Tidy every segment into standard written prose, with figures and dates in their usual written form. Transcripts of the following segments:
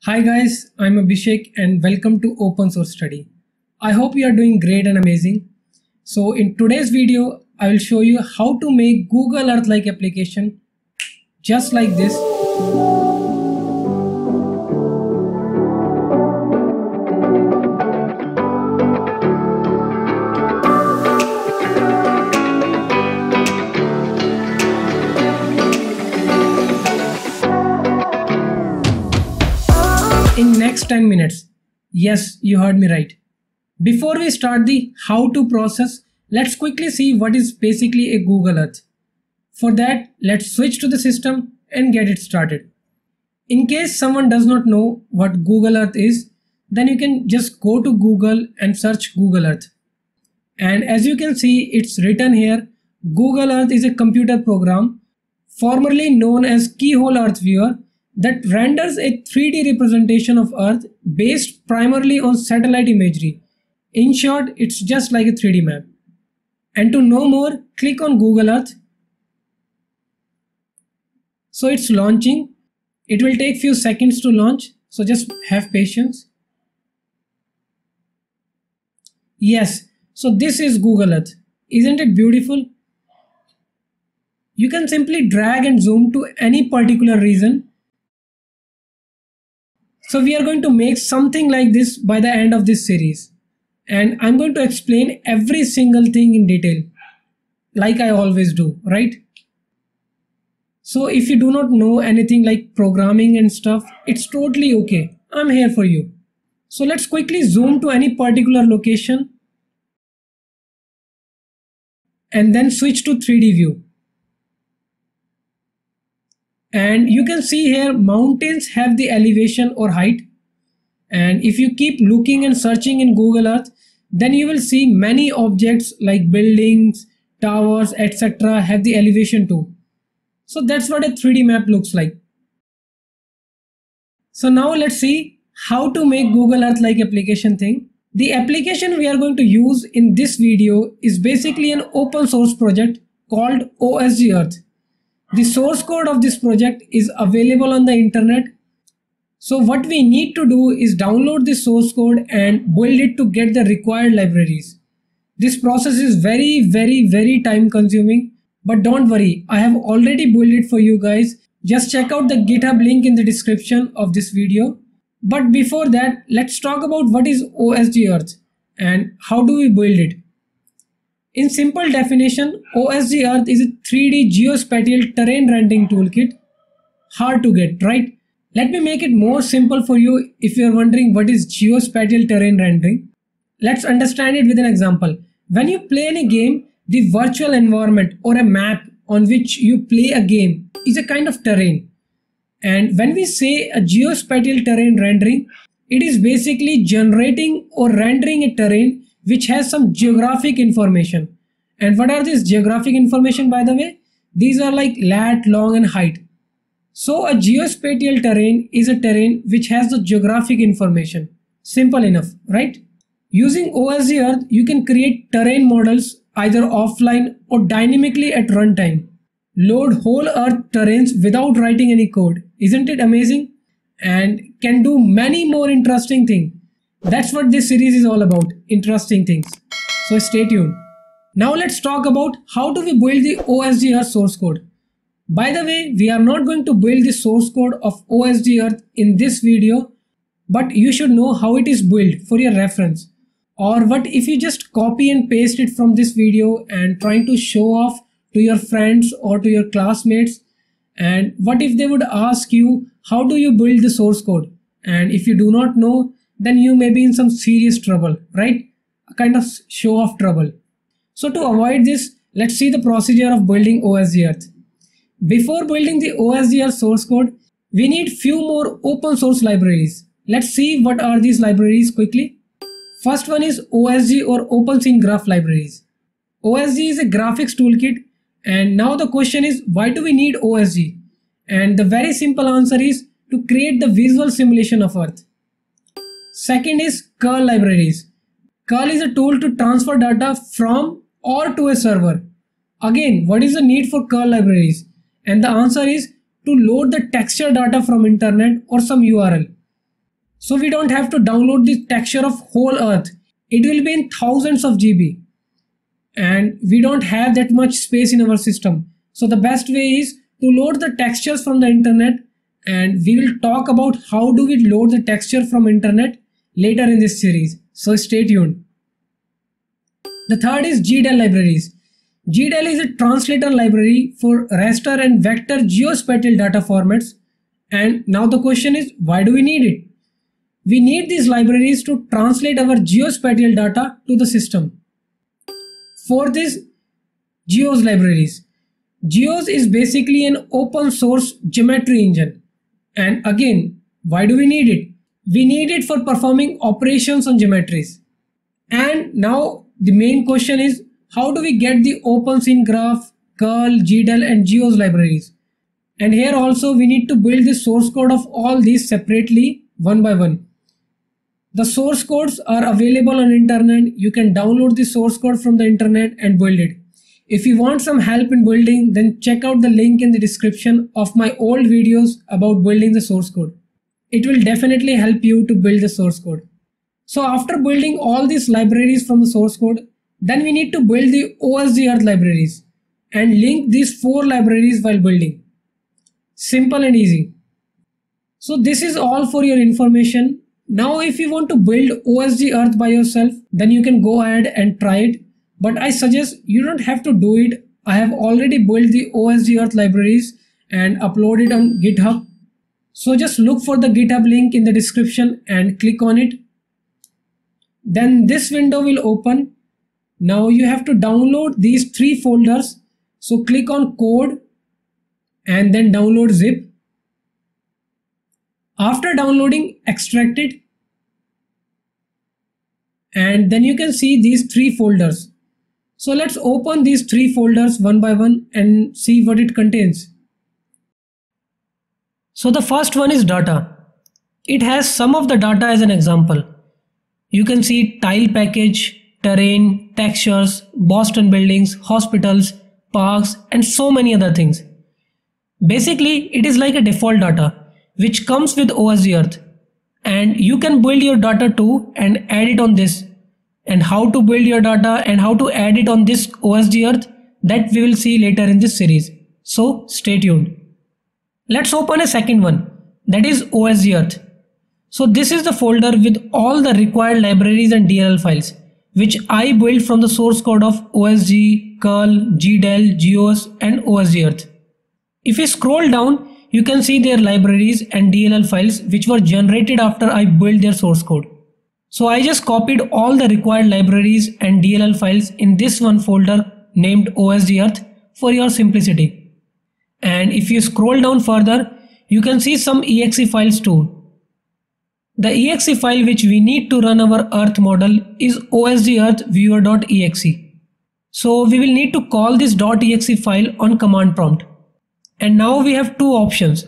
Hi guys, I'm Abhishek and welcome to Open Source Study. I hope you are doing great and amazing. So in today's video, I will show you how to make Google Earth-like application just like this. In next 10 minutes. Yes, you heard me right. Before we start the how to process, let's quickly see what is basically a Google Earth. For that, let's switch to the system and get it started. In case someone does not know what Google Earth is, then you can just go to Google and search Google Earth. And as you can see, it's written here, Google Earth is a computer program formerly known as Keyhole Earth Viewer that renders a 3D representation of Earth based primarily on satellite imagery. In short, it's just like a 3D map. And to know more, click on Google Earth. So it's launching. It will take few seconds to launch, so just have patience. Yes, so this is Google Earth. Isn't it beautiful? You can simply drag and zoom to any particular region. So we are going to make something like this by the end of this series. And I'm going to explain every single thing in detail, like I always do, right? So if you do not know anything like programming and stuff, it's totally okay. I'm here for you. So let's quickly zoom to any particular location and then switch to 3D view. And you can see here mountains have the elevation or height. And if you keep looking and searching in Google Earth, then you will see many objects like buildings, towers, etc. have the elevation too. So that's what a 3D map looks like. So now let's see how to make Google Earth like application thing. The application we are going to use in this video is basically an open source project called OSG Earth. The source code of this project is available on the internet. So what we need to do is download the source code and build it to get the required libraries. This process is very time consuming, but don't worry, I have already built it for you guys. Just check out the GitHub link in the description of this video. But before that, let's talk about what is OSG Earth and how do we build it. In simple definition, OSG Earth is a 3D geospatial terrain rendering toolkit. Hard to get, right? Let me make it more simple for you if you are wondering what is geospatial terrain rendering. Let's understand it with an example. When you play in a game, the virtual environment or a map on which you play a game is a kind of terrain. And when we say a geospatial terrain rendering, it is basically generating or rendering a terrain which has some geographic information. And what are these geographic information, by the way? These are like lat, long and height. So a geospatial terrain is a terrain which has the geographic information. Simple enough, right? Using OSG Earth, you can create terrain models either offline or dynamically at runtime. Load whole Earth terrains without writing any code. Isn't it amazing? And can do many more interesting things. That's what this series is all about, interesting things. So stay tuned. Now let's talk about how do we build the OSG Earth source code. By the way, we are not going to build the source code of OSG Earth in this video, but you should know how it is built for your reference. Or what if you just copy and paste it from this video and trying to show off to your friends or to your classmates, and what if they would ask you how do you build the source code, and if you do not know, then you may be in some serious trouble, right? A kind of show off trouble. So to avoid this, let's see the procedure of building OSG Earth. Before building the OSG Earth source code, we need few more open source libraries. Let's see what are these libraries quickly. First one is OSG or OpenScene Graph libraries. OSG is a graphics toolkit, and now the question is, why do we need OSG? And the very simple answer is to create the visual simulation of Earth. Second is curl libraries. Curl is a tool to transfer data from or to a server. Again, what is the need for curl libraries? And the answer is to load the texture data from internet or some URL. So we don't have to download the texture of whole earth. It will be in thousands of GB. And we don't have that much space in our system. So the best way is to load the textures from the internet, and we will talk about how do we load the texture from internet later in this series. So stay tuned. The third is GDAL libraries. GDAL is a translator library for raster and vector geospatial data formats. And now the question is, why do we need it? We need these libraries to translate our geospatial data to the system. For this, GEOS libraries. GEOS is basically an open source geometry engine. And again, why do we need it? We need it for performing operations on geometries. And now the main question is, how do we get the OpenScene Graph, curl, GDAL and GEOS libraries? And here also we need to build the source code of all these separately, one by one. The source codes are available on internet. You can download the source code from the internet and build it. If you want some help in building, then check out the link in the description of my old videos about building the source code. It will definitely help you to build the source code. So after building all these libraries from the source code, then we need to build the OSG Earth libraries and link these 4 libraries while building. Simple and easy. So this is all for your information. Now if you want to build OSG Earth by yourself, then you can go ahead and try it. But I suggest you don't have to do it. I have already built the OSG Earth libraries and uploaded it on GitHub. So just look for the GitHub link in the description and click on it. Then this window will open. Now you have to download these 3 folders. So click on code and then download zip. After downloading, extract it. And then you can see these 3 folders. So let's open these 3 folders one by one and see what it contains. So the first one is data. It has some of the data as an example. You can see tile package, terrain, textures, Boston buildings, hospitals, parks, and so many other things. Basically, it is like a default data which comes with OSG Earth, and you can build your data too and add it on this. And how to build your data and how to add it on this OSG Earth, that we will see later in this series. So stay tuned. Let's open a second one, that is OSG Earth. So this is the folder with all the required libraries and DLL files which I built from the source code of OSG, curl, GDAL, GEOS and OSG Earth. If you scroll down, you can see their libraries and DLL files which were generated after I built their source code. So I just copied all the required libraries and DLL files in this one folder named OSG Earth for your simplicity. And if you scroll down further, you can see some exe files too. The exe file which we need to run our Earth model is OSG Earth viewer.exe. So we will need to call this .exe file on command prompt. And now we have 2 options.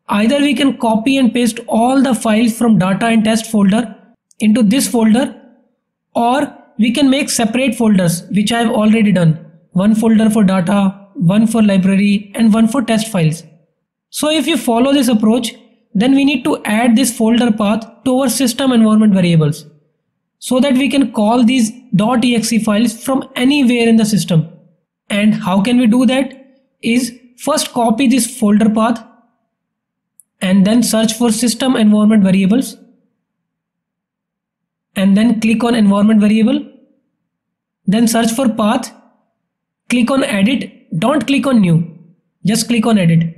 Either we can copy and paste all the files from data and test folder into this folder, or we can make separate folders which I have already done. One folder for data, one for library and one for test files. So if you follow this approach, then we need to add this folder path to our system environment variables so that we can call these .exe files from anywhere in the system. And how can we do that? Is first copy this folder path and then search for system environment variables and then click on environment variable. Then search for path, click on edit, don't click on new, just click on edit.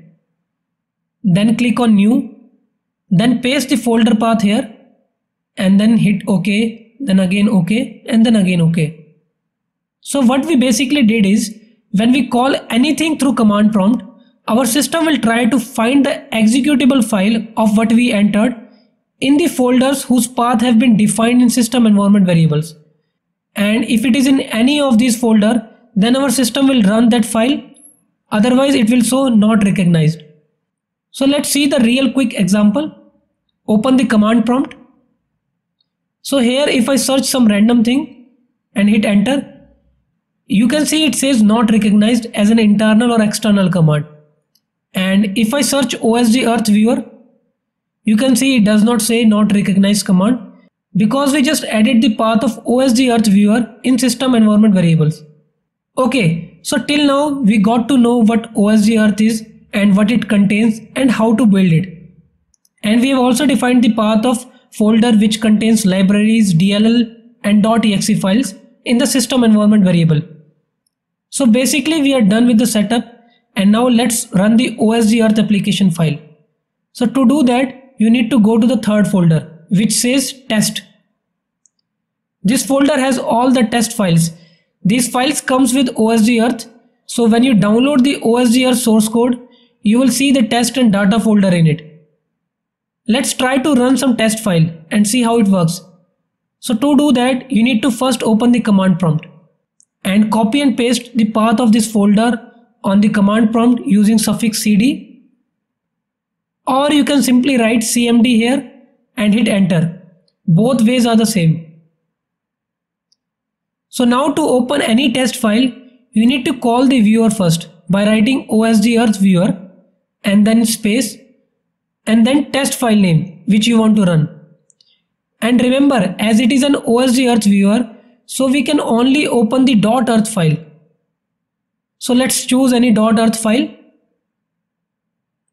Then click on new, then paste the folder path here and then hit OK, then again OK and then again OK. So what we basically did is, when we call anything through command prompt, our system will try to find the executable file of what we entered in the folders whose path have been defined in system environment variables. And if it is in any of these folders, then our system will run that file, otherwise it will show not recognized. So let's see the real quick example. Open the command prompt. So here if I search some random thing and hit enter, you can see it says not recognized as an internal or external command. And if I search OSG Earth viewer, You can see it does not say not recognized command because we just added the path of OSG Earth viewer in system environment variables. Okay, so till now we got to know what OSG Earth is and what it contains and how to build it. And we have also defined the path of folder which contains libraries, DLL and .exe files in the system environment variable. So basically we are done with the setup, and now let's run the OSG Earth application file. So to do that, you need to go to the third folder which says test. This folder has all the test files. These files comes with OSG Earth. So when you download the OSG Earth source code, you will see the test and data folder in it. Let's try to run some test file and see how it works. So to do that, you need to first open the command prompt and copy and paste the path of this folder on the command prompt using suffix cd. Or you can simply write cmd here and hit enter. Both ways are the same. So now to open any test file, you need to call the viewer first by writing OSG Earth viewer and then space and then test file name which you want to run. And remember, as it is an OSG Earth viewer, so we can only open the .earth file. So let's choose any .earth file.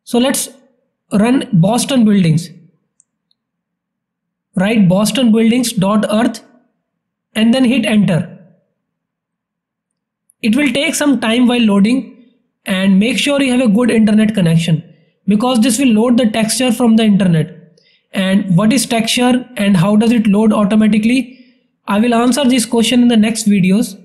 So let's run Boston Buildings. Write Boston Buildings.earth and then hit enter. It will take some time while loading, and make sure you have a good internet connection because this will load the texture from the internet. And what is texture and how does it load automatically? I will answer this question in the next videos.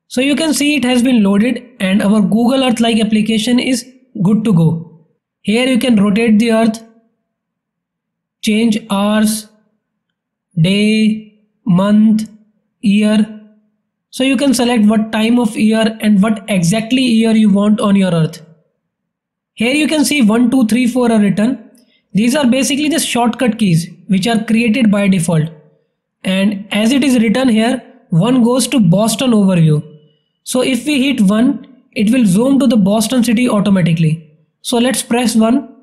So you can see it has been loaded and our Google Earth like application is good to go. Here you can rotate the earth, change hours, day, month, year. So you can select what time of year and what exactly year you want on your earth. Here you can see 1, 2, 3, 4 are written. These are basically the shortcut keys which are created by default. And as it is written here, 1 goes to Boston overview. So if we hit 1, it will zoom to the Boston city automatically. So let's press 1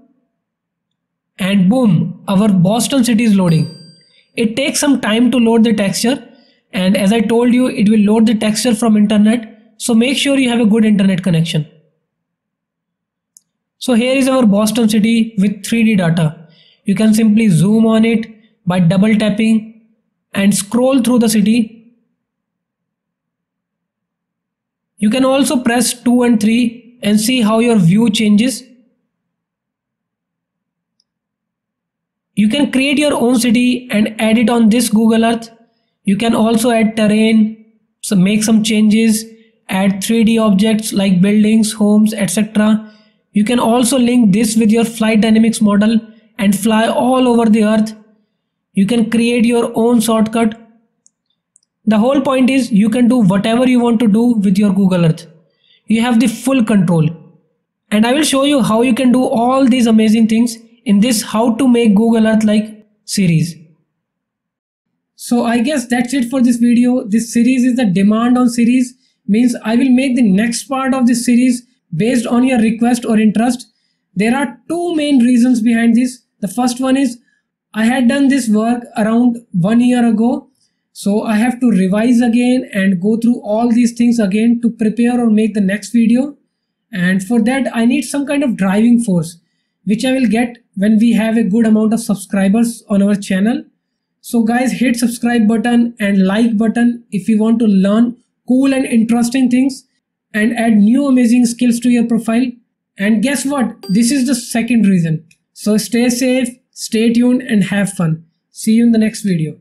and boom, our Boston city is loading. It takes some time to load the texture, and as I told you, it will load the texture from internet. So make sure you have a good internet connection. So here is our Boston city with 3D data. You can simply zoom on it by double tapping and scroll through the city. You can also press 2 and 3 and see how your view changes. You can create your own city and add it on this Google Earth. You can also add terrain, so make some changes, add 3D objects like buildings, homes, etc. You can also link this with your flight dynamics model and fly all over the earth. You can create your own shortcut. The whole point is you can do whatever you want to do with your Google Earth. You have the full control. And I will show you how you can do all these amazing things in this How to Make Google Earth Like series. So I guess that's it for this video. This series is the demand on series, means I will make the next part of this series based on your request or interest. There are two main reasons behind this. The first one is I had done this work around 1 year ago. So I have to revise again and go through all these things again to prepare or make the next video. And for that I need some kind of driving force, which I will get when we have a good amount of subscribers on our channel. So guys, hit subscribe button and like button if you want to learn cool and interesting things and add new amazing skills to your profile. And guess what? This is the second reason. So stay safe, stay tuned and have fun. See you in the next video.